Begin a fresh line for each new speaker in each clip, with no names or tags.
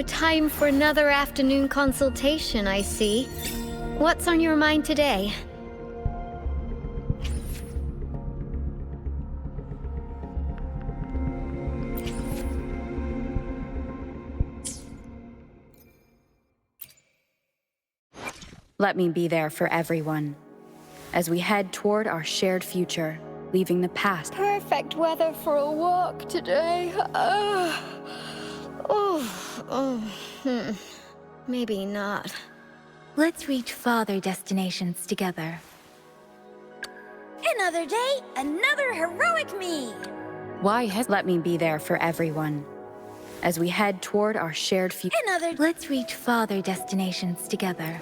So, time for another afternoon consultation, I see. What's on your mind today?
Let me be there for everyone, as we head toward our shared future, leaving the past.
Perfect weather for a walk today. Maybe not.
Let's reach farther destinations together.
Another day, another heroic me!
Let me be there for everyone, as we head toward our shared future.
Let's reach farther destinations together.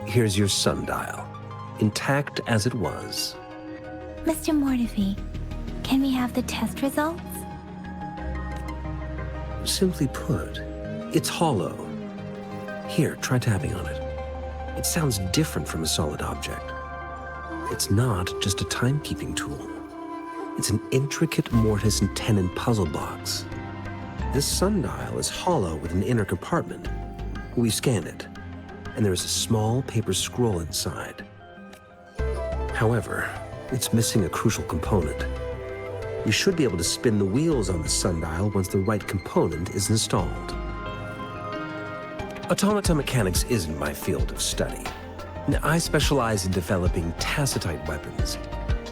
Here's your sundial, intact as it was.
Mr. Mortefi, can we have the test results?
Simply put, it's hollow. Here, try tapping on it. It sounds different from a solid object. It's not just a timekeeping tool. It's an intricate mortise and tenon puzzle box. This sundial is hollow with an inner compartment. We've scanned it, and there is a small paper scroll inside. However, it's missing a crucial component. We should be able to spin the wheels on the sundial once the right component is installed. Automata mechanics isn't my field of study. Now, I specialize in developing tacitite weapons,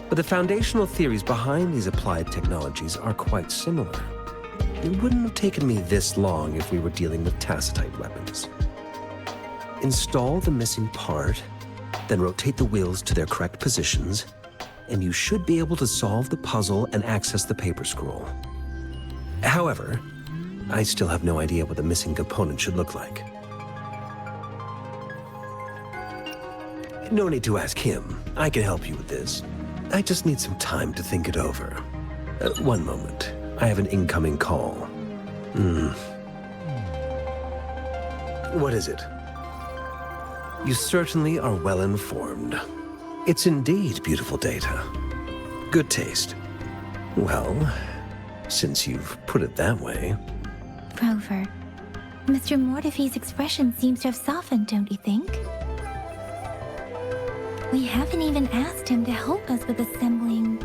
but the foundational theories behind these applied technologies are quite similar. It wouldn't have taken me this long if we were dealing with tacitite weapons. Install the missing part, then rotate the wheels to their correct positions, and you should be able to solve the puzzle and access the paper scroll. However, I still have no idea what the missing component should look like. No need to ask him. I can help you with this. I just need some time to think it over. One moment. I have an incoming call. What is it? You certainly are well informed. It's indeed beautiful data. Good taste. Well, since you've put it that way.
Rover, Mr. Mortefi's expression seems to have softened, don't you think? We haven't even asked him to help us with assembling.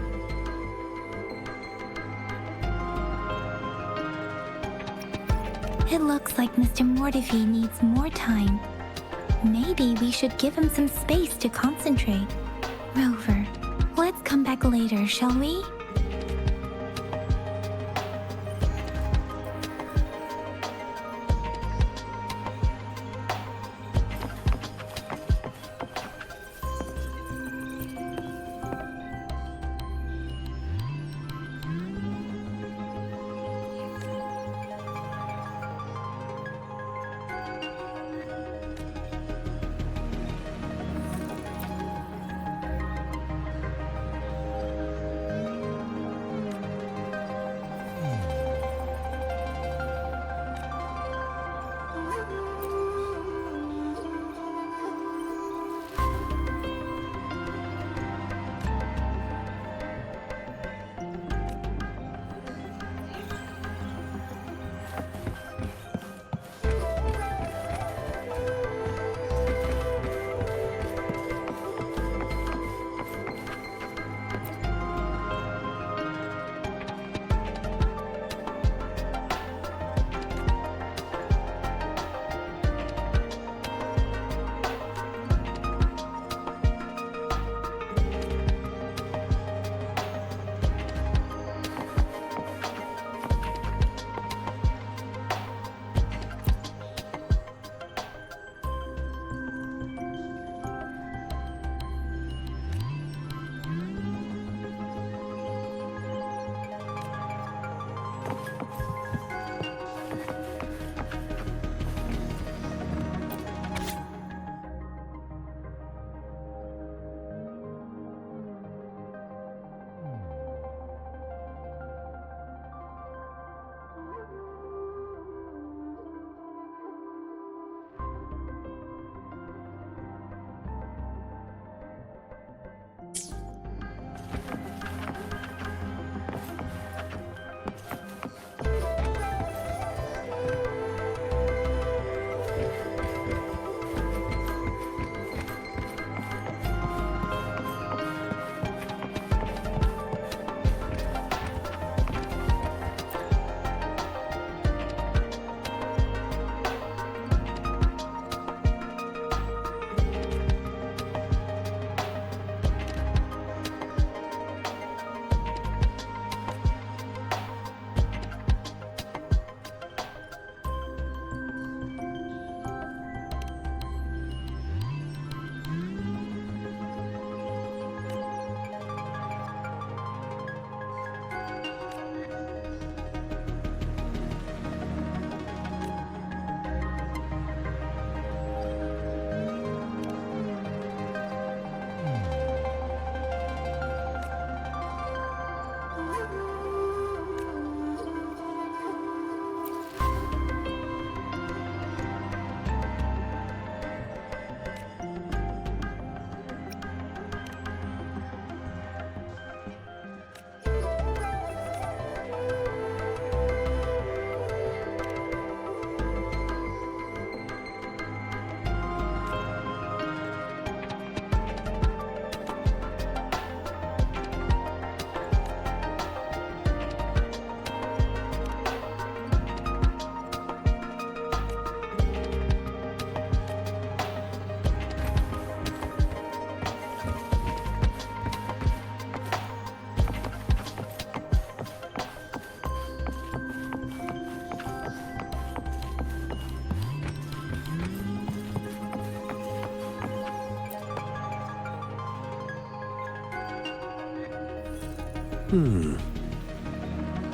It looks like Mr. Mortefi needs more time. Maybe we should give him some space to concentrate. Rover, let's come back later, shall we?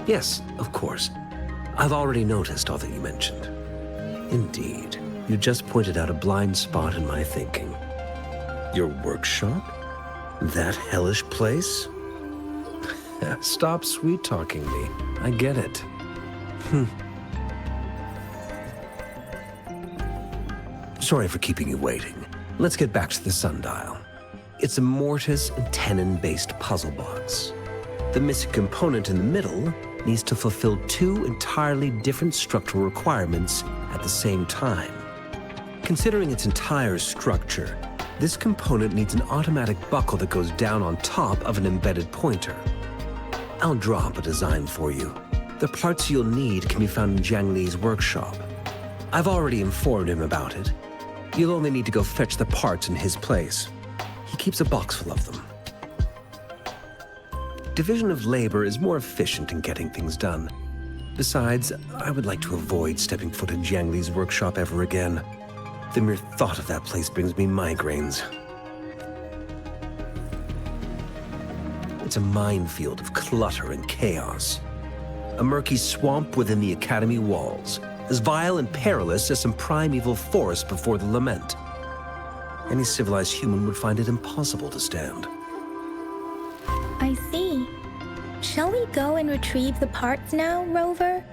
Yes, of course. I've already noticed all that you mentioned. Indeed, you just pointed out a blind spot in my thinking. Your workshop? That hellish place? Stop sweet-talking me. I get it. Sorry for keeping you waiting. Let's get back to the sundial. It's a mortise and tenon-based puzzle box. The missing component in the middle needs to fulfill two entirely different structural requirements at the same time. Considering its entire structure, this component needs an automatic buckle that goes down on top of an embedded pointer. I'll draw up a design for you. The parts you'll need can be found in Jiang Li's workshop. I've already informed him about it. You'll only need to go fetch the parts in his place. He keeps a box full of them. Division of labor is more efficient in getting things done. Besides, I would like to avoid stepping foot in Jiang Li's workshop ever again. The mere thought of that place brings me migraines. It's a minefield of clutter and chaos. A murky swamp within the Academy walls, as vile and perilous as some primeval forest before the lament. Any civilized human would find it impossible to stand.
I see. Shall we go and retrieve the parts now, Rover?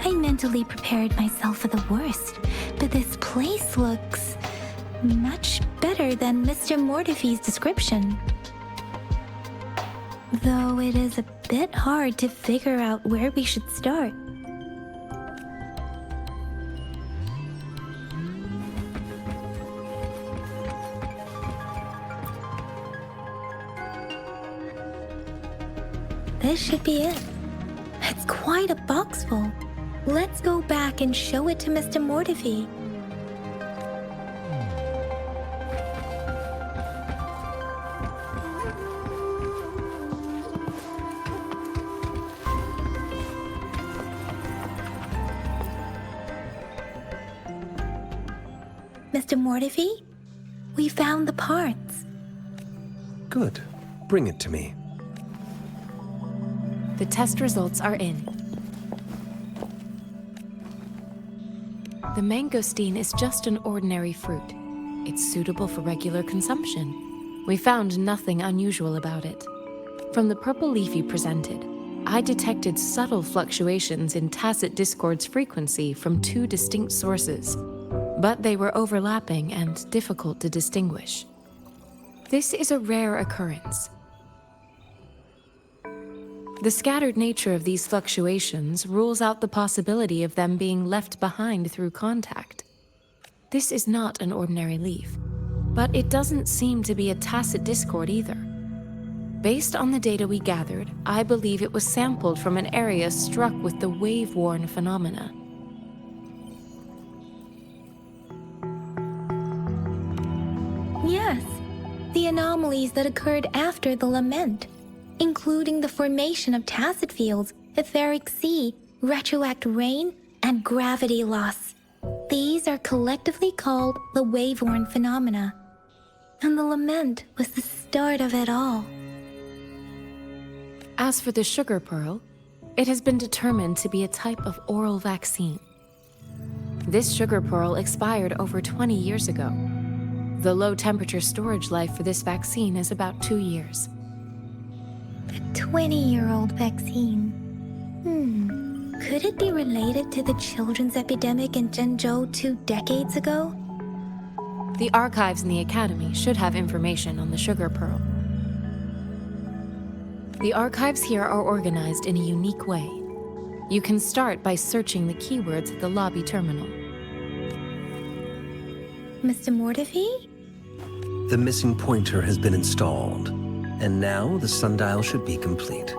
I mentally prepared myself for the worst, but this place looks much better than Mr. Mortifee's description. Though it is a bit hard to figure out where we should start. This should be it. It's quite a box full. Let's go back and show it to Mr. Mortifee. Mr. Mortifee, we found the parts.
Good. Bring it to me.
The test results are in. The mangosteen is just an ordinary fruit. It's suitable for regular consumption. We found nothing unusual about it. From the purple leaf you presented, I detected subtle fluctuations in tacit discord's frequency from two distinct sources, but they were overlapping and difficult to distinguish. This is a rare occurrence. The scattered nature of these fluctuations rules out the possibility of them being left behind through contact. This is not an ordinary leaf, but it doesn't seem to be a tacit discord either. Based on the data we gathered, I believe it was sampled from an area struck with the wave-worn phenomena.
anomalies that occurred after the lament, including the formation of tacit fields, etheric sea, retroact rain, and gravity loss. These are collectively called the Waveworn phenomena. And the lament was the start of it all.
As for the sugar pearl, it has been determined to be a type of oral vaccine. This sugar pearl expired over 20 years ago. The low-temperature storage life for this vaccine is about 2 years.
A 20-year-old vaccine. Could it be related to the children's epidemic in Zhenzhou 2 decades ago?
The archives in the Academy should have information on the sugar pearl. The archives here are organized in a unique way. You can start by searching the keywords at the lobby terminal.
Mr. Mortefi?
The missing pointer has been installed, and now the sundial should be complete.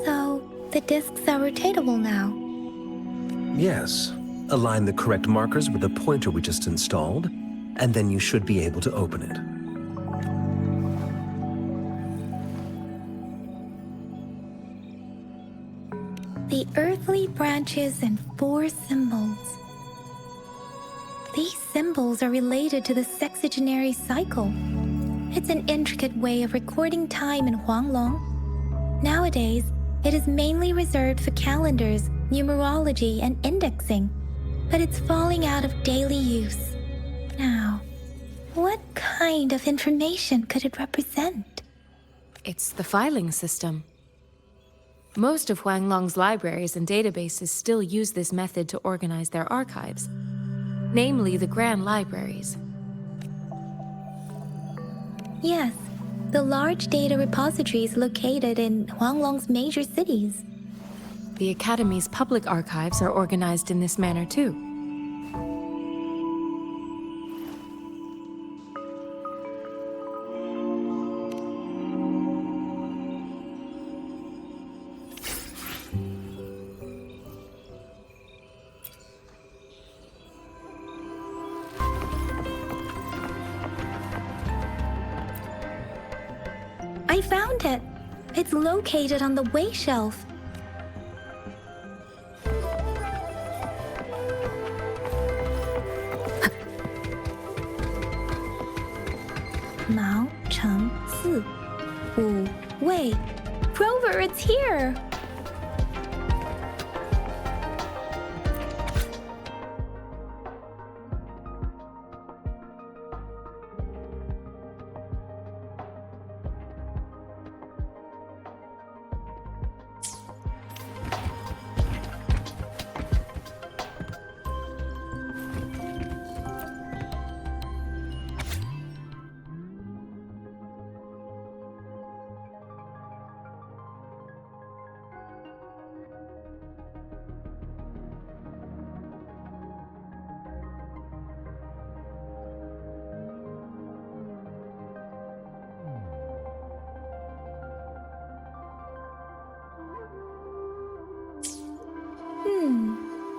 So, the discs are rotatable now.
Yes. Align the correct markers with the pointer we just installed, and then you should be able to open it.
The earthly branches and 4 symbols. These symbols are related to the sexagenary cycle. It's an intricate way of recording time in Huanglong. Nowadays, it is mainly reserved for calendars, numerology, and indexing, but it's falling out of daily use. Now, what kind of information could it represent?
It's the filing system. Most of Huanglong's libraries and databases still use this method to organize their archives, namely the Grand Libraries.
Yes, the large data repositories located in Huanglong's major cities.
The Academy's public archives are organized in this manner too.
I found it. It's located on the way shelf. Mao Cheng Si Wu Wei. Rover, it's here!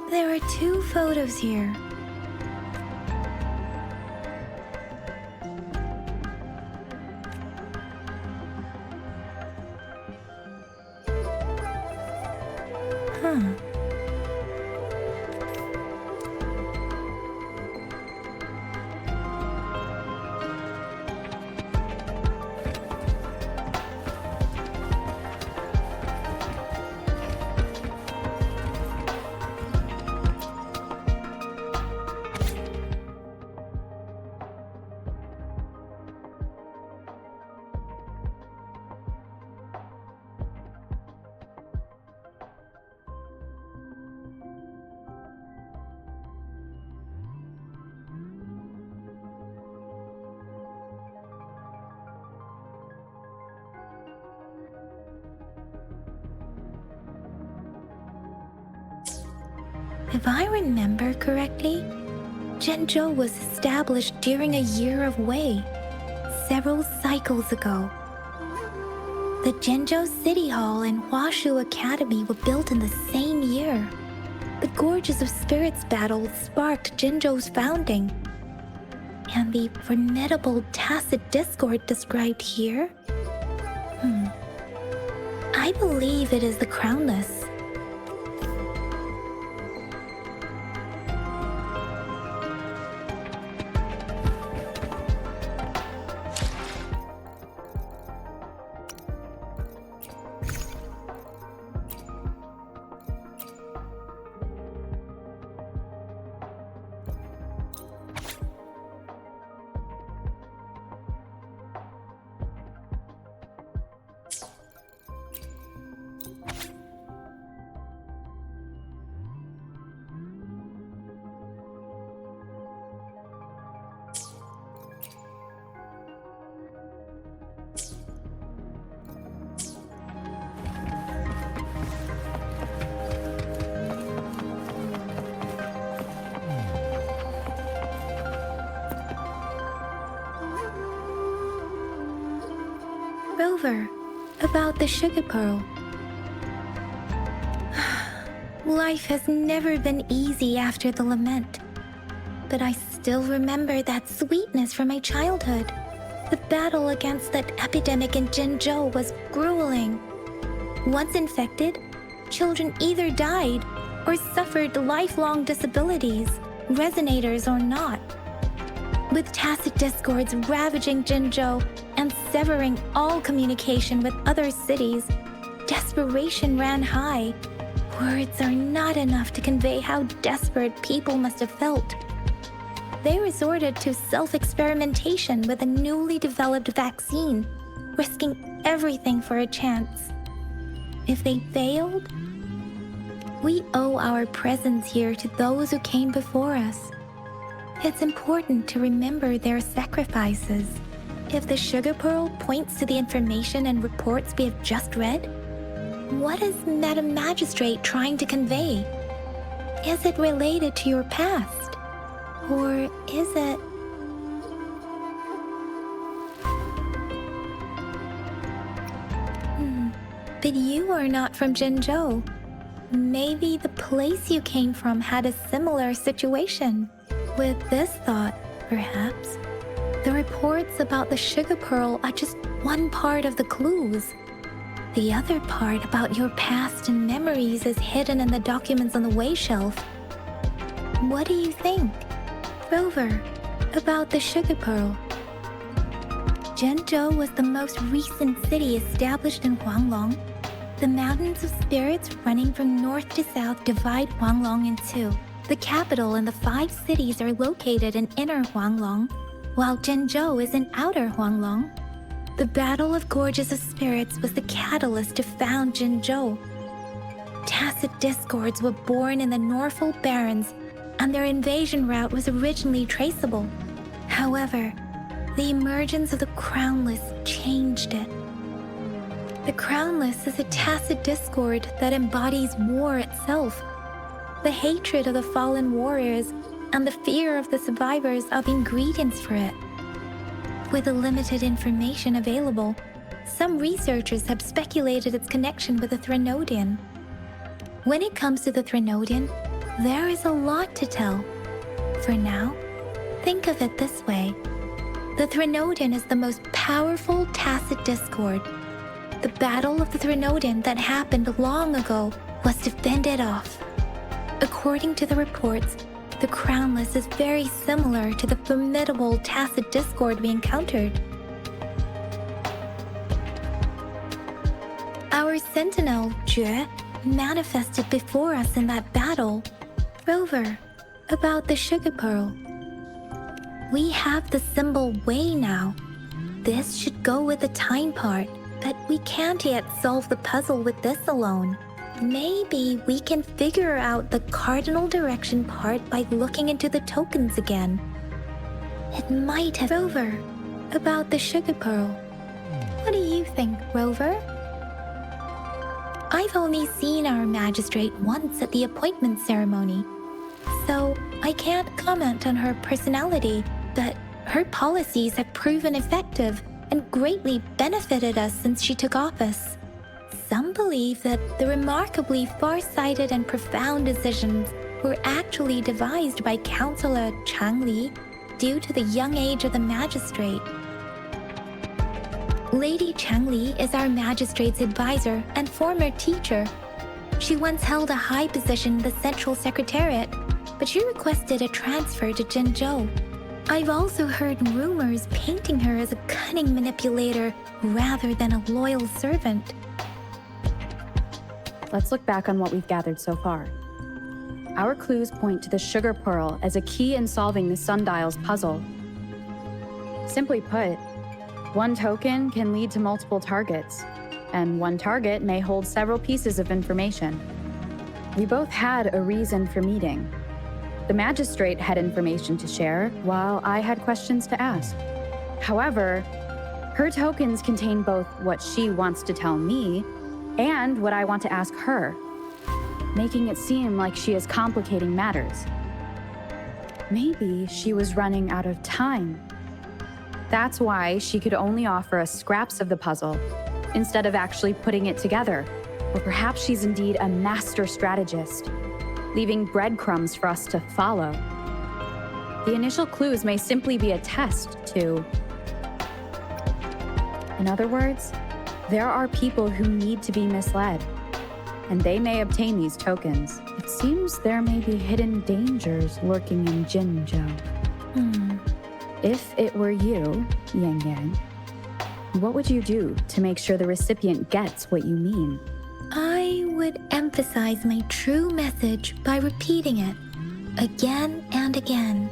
There are 2 photos here. If I remember correctly, Zhenzhou was established during a year of Wei, several cycles ago. The Zhenzhou City Hall and Huashu Academy were built in the same year. The Gorges of Spirits battle sparked Zhenzhou's founding. And the formidable tacit discord described here? I believe it is the crownless. Rover, about the sugar pearl. Life has never been easy after the lament, but I still remember that sweetness from my childhood. The battle against that epidemic in Jinzhou was grueling. Once infected, children either died or suffered lifelong disabilities, resonators or not. With tacit discords ravaging Jinzhou and severing all communication with other cities, desperation ran high. Words are not enough to convey how desperate people must have felt. They resorted to self-experimentation with a newly developed vaccine, risking everything for a chance. If they failed, we owe our presence here to those who came before us. It's important to remember their sacrifices. If the sugar pearl points to the information and reports we have just read, what is Madam Magistrate trying to convey? Is it related to your past? Or is it... But you are not from Jinzhou. Maybe the place you came from had a similar situation. With this thought, perhaps, the reports about the sugar pearl are just one part of the clues. The other part about your past and memories is hidden in the documents on the way shelf. What do you think, Rover, about the sugar pearl? Jinzhou was the most recent city established in Huanglong. The mountains of spirits running from north to south divide Huanglong in two. The capital and the 5 cities are located in inner Huanglong, while Jinzhou is in outer Huanglong. The Battle of Gorges of Spirits was the catalyst to found Jinzhou. Tacit discords were born in the Norfolk Barrens, and their invasion route was originally traceable. However, the emergence of the Crownless changed it. The Crownless is a tacit discord that embodies war itself. The hatred of the fallen warriors and the fear of the survivors are the ingredients for it. With the limited information available, some researchers have speculated its connection with the Threnodian. When it comes to the Threnodian, there is a lot to tell. For now, think of it this way. The Threnodian is the most powerful tacit discord. The battle of the Threnodian that happened long ago was to fend it off. According to the reports, the Crownless is very similar to the formidable tacit discord we encountered. Our sentinel, Jue, manifested before us in that battle. Rover, about the sugar pearl. We have the symbol Wei now. This should go with the time part, but we can't yet solve the puzzle with this alone. Maybe we can figure out the cardinal direction part by looking into the tokens again. It might have Rover, about the sugar pearl. What do you think, Rover? I've only seen our magistrate once at the appointment ceremony, so I can't comment on her personality, but her policies have proven effective and greatly benefited us since she took office. Some believe that the remarkably far-sighted and profound decisions were actually devised by Councillor Chang Li due to the young age of the magistrate. Lady Changli is our magistrate's advisor and former teacher. She once held a high position in the Central Secretariat, but she requested a transfer to Zhengzhou. I've also heard rumors painting her as a cunning manipulator rather than a loyal servant.
Let's look back on what we've gathered so far. Our clues point to the sugar pearl as a key in solving the sundial's puzzle. Simply put, one token can lead to multiple targets, and one target may hold several pieces of information. We both had a reason for meeting. The magistrate had information to share, while I had questions to ask. However, her tokens contain both what she wants to tell me and what I want to ask her, making it seem like she is complicating matters. Maybe she was running out of time. That's why she could only offer us scraps of the puzzle, instead of actually putting it together. Or perhaps she's indeed a master strategist, leaving breadcrumbs for us to follow. The initial clues may simply be a test to... In other words, there are people who need to be misled, and they may obtain these tokens. It seems there may be hidden dangers lurking in Jinzhou. If it were you, Yang Yang, what would you do to make sure the recipient gets what you mean?
I would emphasize my true message by repeating it again and again.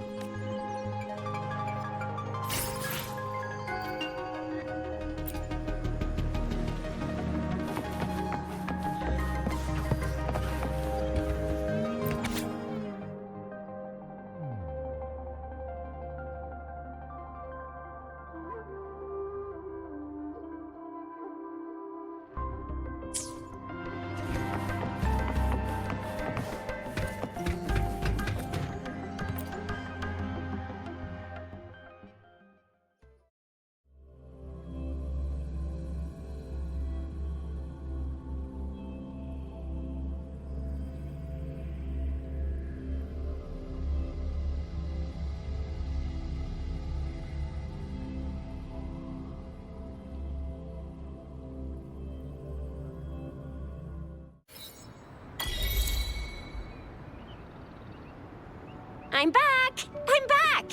I'm back! I'm back!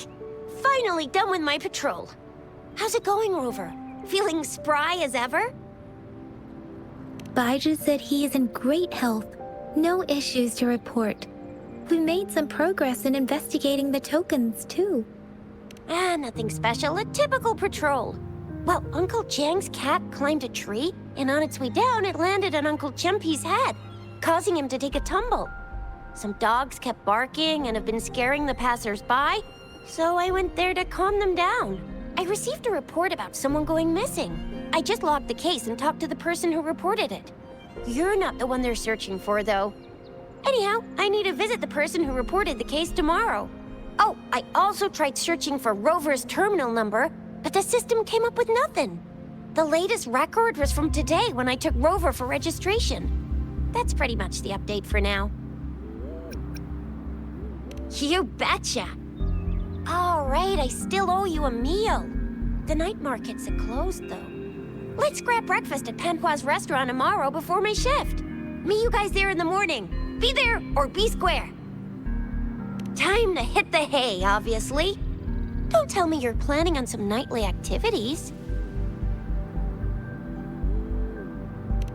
Finally done with my patrol. How's it going, Rover? Feeling spry as ever?
Baiju said he is in great health. No issues to report. We made some progress in investigating the tokens, too.
Nothing special. A typical patrol. Well, Uncle Jiang's cat climbed a tree, and on its way down, it landed on Uncle Chempi's head, causing him to take a tumble. Some dogs kept barking and have been scaring the passers-by, so I went there to calm them down. I received a report about someone going missing. I just logged the case and talked to the person who reported it. You're not the one they're searching for, though. Anyhow, I need to visit the person who reported the case tomorrow. Oh, I also tried searching for Rover's terminal number, but the system came up with nothing. The latest record was from today when I took Rover for registration. That's pretty much the update for now. You betcha! All right, I still owe you a meal. The night markets are closed, though. Let's grab breakfast at Panhua's restaurant tomorrow before my shift. Meet you guys there in the morning. Be there or be square. Time to hit the hay, obviously. Don't tell me you're planning on some nightly activities.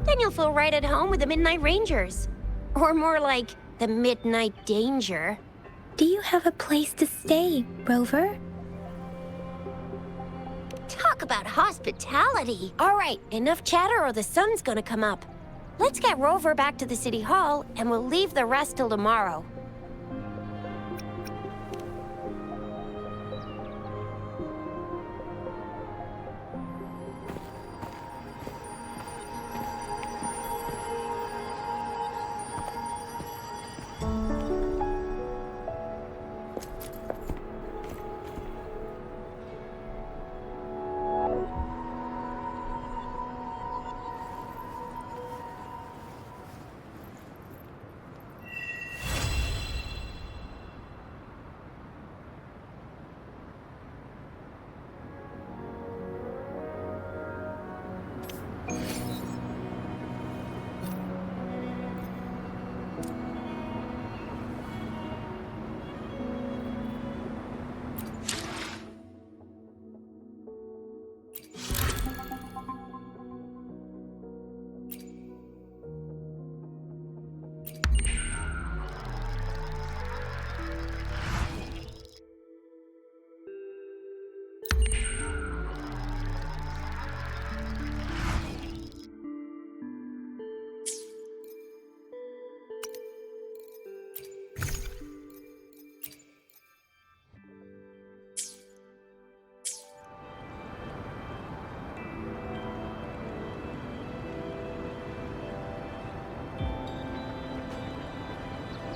Then you'll feel right at home with the Midnight Rangers. Or more like the Midnight Danger.
Do you have a place to stay, Rover?
Talk about hospitality. All right, enough chatter or the sun's gonna come up. Let's get Rover back to the city hall, and we'll leave the rest till tomorrow.